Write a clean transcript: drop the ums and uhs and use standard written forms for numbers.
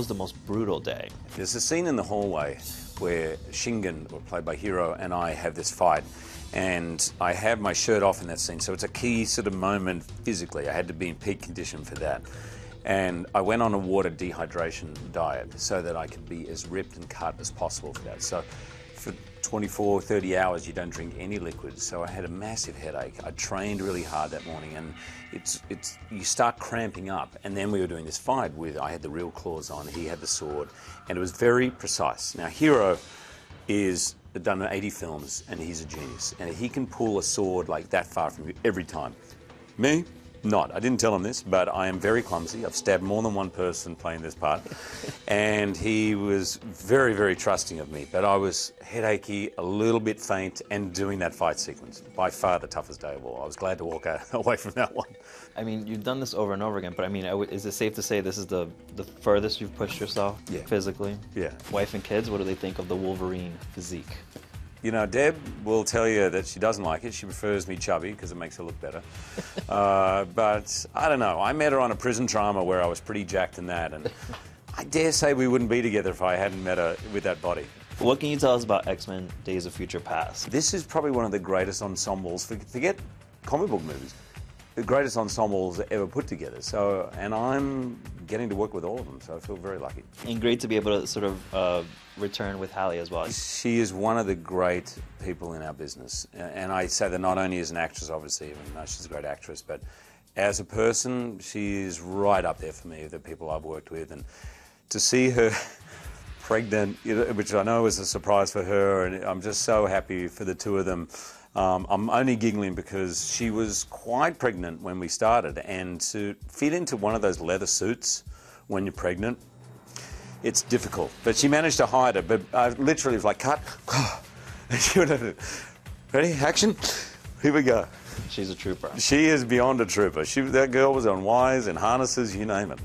was the most brutal day? There's a scene in the hallway where Shingen, played by Hiro, and I have this fight. And I have my shirt off in that scene, so it's a key sort of moment physically. I had to be in peak condition for that. And I went on a water dehydration diet so that I could be as ripped and cut as possible for that. So for 24, 30 hours, you don't drink any liquids. So I had a massive headache. I trained really hard that morning, and you start cramping up. And then we were doing this fight I had the real claws on, he had the sword, and it was very precise. Now, Hiro is done 80 films, and he's a genius. And he can pull a sword like that far from you every time. Me? Not. I didn't tell him this, but I am very clumsy. I've stabbed more than one person playing this part. And he was very, very trusting of me. But I was headachy, a little bit faint, and doing that fight sequence. By far the toughest day of all. I was glad to walk away from that one. I mean, you've done this over and over again, but I mean, is it safe to say this is the furthest you've pushed yourself physically? Yeah. Wife and kids, what do they think of the Wolverine physique? You know, Deb will tell you that she doesn't like it. She prefers me chubby because it makes her look better. But I don't know. I met her on a prison drama where I was pretty jacked in that, and I dare say we wouldn't be together if I hadn't met her with that body. What can you tell us about X-Men Days of Future Past? This is probably one of the greatest ensembles, forget comic book movies, the greatest ensembles ever put together. So, and I'm getting to work with all of them, so I feel very lucky. And great to be able to sort of return with Hallie as well. She is one of the great people in our business. And I say that not only as an actress, obviously, even though she's a great actress, but as a person, she is right up there for me, the people I've worked with. And to see her pregnant, which I know is a surprise for her, and I'm just so happy for the two of them. I'm only giggling because she was quite pregnant when we started, and to fit into one of those leather suits when you're pregnant, it's difficult. But she managed to hide it, but I literally was like, cut. And she would have, ready, action, here we go. She's a trooper. She is beyond a trooper. That girl was on wires and harnesses, you name it.